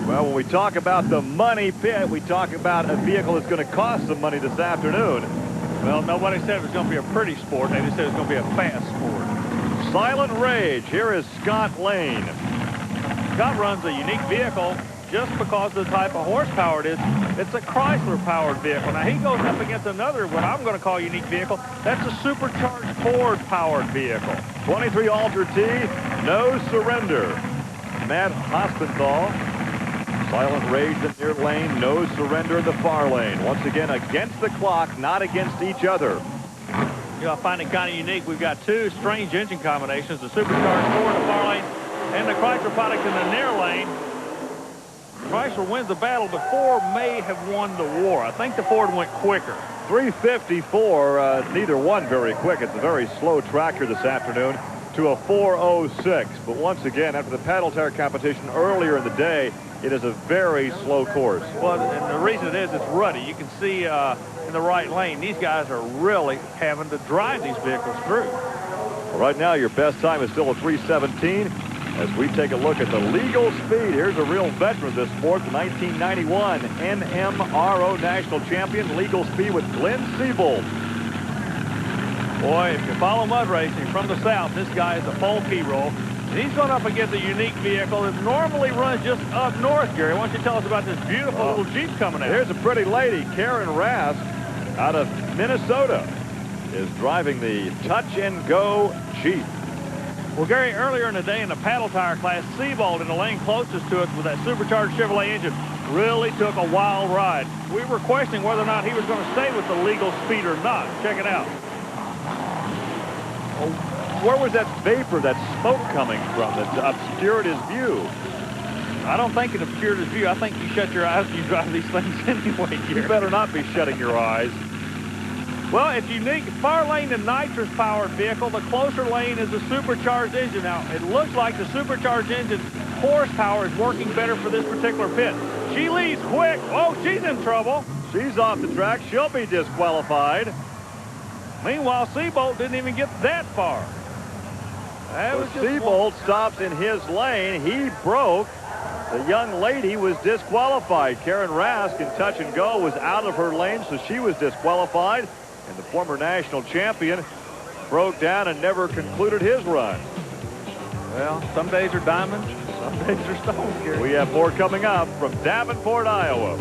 Well, when we talk about the money pit, we talk about a vehicle that's going to cost some money this afternoon. Well, nobody said it was going to be a pretty sport. They just said it was going to be a fast sport. Silent Rage. Here is Scott Lane. Scott runs a unique vehicle just because of the type of horsepower it is. It's a Chrysler-powered vehicle. Now, he goes up against another, what I'm going to call unique vehicle. That's a supercharged Ford-powered vehicle. 23 Alter T, No Surrender. Matt Hospenthal. Silent Rage in near lane, No Surrender in the far lane. Once again, against the clock, not against each other. You know, I find it kind of unique. We've got two strange engine combinations, the supercharged Ford in the far lane and the Chrysler product in the near lane. Chrysler wins the battle, but Ford may have won the war. I think the Ford went quicker. 354, neither one very quick. It's a very slow tractor this afternoon to a 406. But once again, after the paddle tire competition earlier in the day, it is a very slow course. Well, and the reason it is, it's ruddy. You can see in the right lane, these guys are really having to drive these vehicles through. Well, right now, your best time is still a 317. As we take a look at the legal speed, here's a real veteran of this sport, the 1991 NMRO National Champion, legal speed with Glenn Seabold. Boy, if you follow mud racing from the south, this guy is a folk hero. And he's going up against a unique vehicle that normally runs just up north, Gary. Why don't you tell us about this beautiful little Jeep coming out? Here's a pretty lady, Karen Rask, out of Minnesota, is driving the Touch and Go Jeep. Well, Gary, earlier in the day in the paddle tire class, Seabold in the lane closest to us with that supercharged Chevrolet engine really took a wild ride. We were questioning whether or not he was going to stay with the legal speed or not. Check it out. Oh, where was that vapor, that smoke coming from that obscured his view? I don't think it obscured his view. I think you shut your eyes when you drive these things anyway, Gary. You better not be shutting your eyes. Well, it's unique. Far lane, the nitrous-powered vehicle. The closer lane is the supercharged engine. Now, it looks like the supercharged engine horsepower is working better for this particular pit. She leads quick. Oh, she's in trouble. She's off the track. She'll be disqualified. Meanwhile, Seabold didn't even get that far. Seabold stops in his lane. He broke. The young lady was disqualified. Karen Rask in Touch and Go was out of her lane, so she was disqualified. And the former national champion broke down and never concluded his run. Well, some days are diamonds, some days are stones, Gary. We have more coming up from Davenport, Iowa.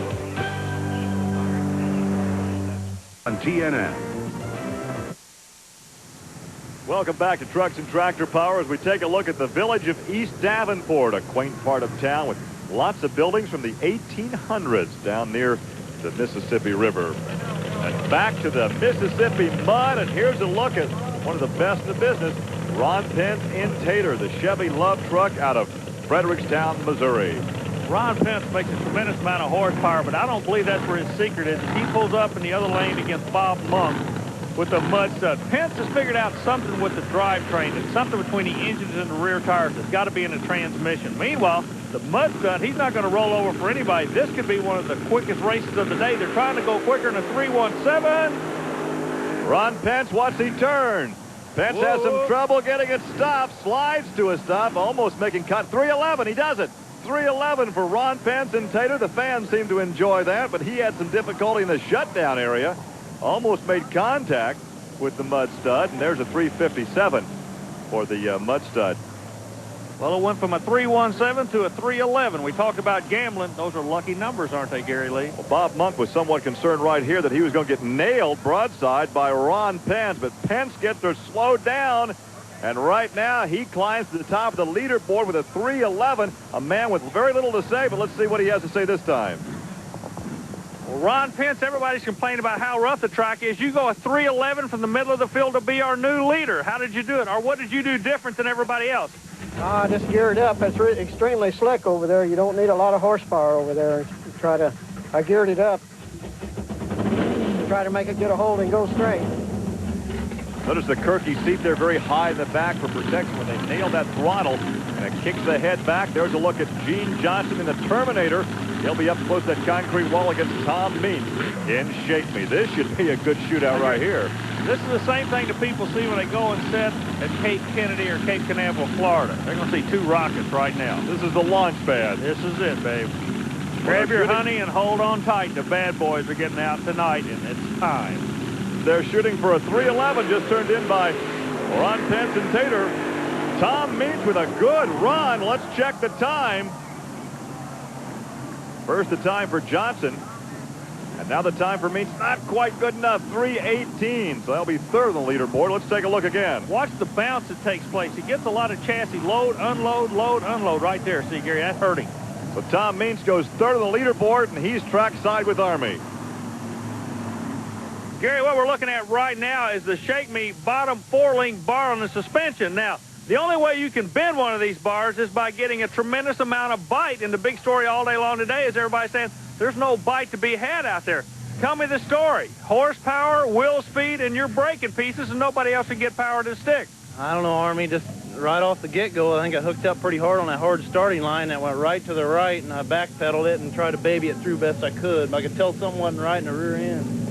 On TNN. Welcome back to Trucks and Tractor Power as we take a look at the village of East Davenport, a quaint part of town with lots of buildings from the 1800s down near the Mississippi River. And back to the Mississippi mud, and here's a look at one of the best in the business, Ron Pence in Tater, the Chevy Love truck out of Frederickstown, Missouri. Ron Pence makes a tremendous amount of horsepower, but I don't believe that's where his secret is. He pulls up in the other lane against Bob Monk with the mud stud. Pence has figured out something with the drivetrain. It's something between the engines and the rear tires. It's got to be in the transmission. Meanwhile, the mud stud, he's not going to roll over for anybody. This could be one of the quickest races of the day. They're trying to go quicker in a 317. Ron Pence, watch he turn. Pence has some trouble getting it stopped. Slides to a stop, almost making cut. 311, he does it. 311 for Ron Pence and Tater. The fans seem to enjoy that, but he had some difficulty in the shutdown area. Almost made contact with the mud stud, and there's a 357 for the mud stud. Well, it went from a 317 to a 311. We talked about gambling. Those are lucky numbers, aren't they, Gary Lee? Well, Bob Monk was somewhat concerned right here that he was going to get nailed broadside by Ron Pence, but Pence gets her slowed down, and right now he climbs to the top of the leaderboard with a 311. A man with very little to say, but let's see what he has to say this time. Well, Ron Pence, everybody's complaining about how rough the track is. You go a 311 from the middle of the field to be our new leader. How did you do it, or what did you do different than everybody else? I just geared up. It's extremely slick over there. You don't need a lot of horsepower over there. I geared it up to try to make it get a hold and go straight. Notice the Kirky seat there very high in the back for protection when they nail that throttle, and it kicks the head back. There's a look at Gene Johnson in the Terminator. He'll be up close to that concrete wall against Tom Means in Shake Me. This should be a good shootout right here. This is the same thing that people see when they go and sit at Cape Kennedy or Cape Canaveral, Florida. They're going to see two rockets right now. This is the launch pad. This is it, babe. Grab your honey and hold on tight. The bad boys are getting out tonight, and it's time. They're shooting for a 311, just turned in by Ron Pence and Tater. Tom Meach with a good run. Let's check the time. First the time for Johnson. And now the time for Meach, not quite good enough, 3:18. So that'll be third on the leaderboard. Let's take a look again. Watch the bounce that takes place. He gets a lot of chassis. Load, unload, load, unload right there. See, Gary, that's hurting. So Tom Meach goes third on the leaderboard, and he's trackside with Army. Gary, what we're looking at right now is the Shake Me bottom 4-link bar on the suspension. Now, the only way you can bend one of these bars is by getting a tremendous amount of bite. And the big story all day long today is everybody saying there's no bite to be had out there. Tell me the story. Horsepower, wheel speed, and you're braking pieces, and nobody else can get power to the stick. I don't know, Army. Just right off the get-go, I think I hooked up pretty hard on that hard starting line that went right to the right, and I backpedaled it and tried to baby it through best I could. But I could tell something wasn't right in the rear end.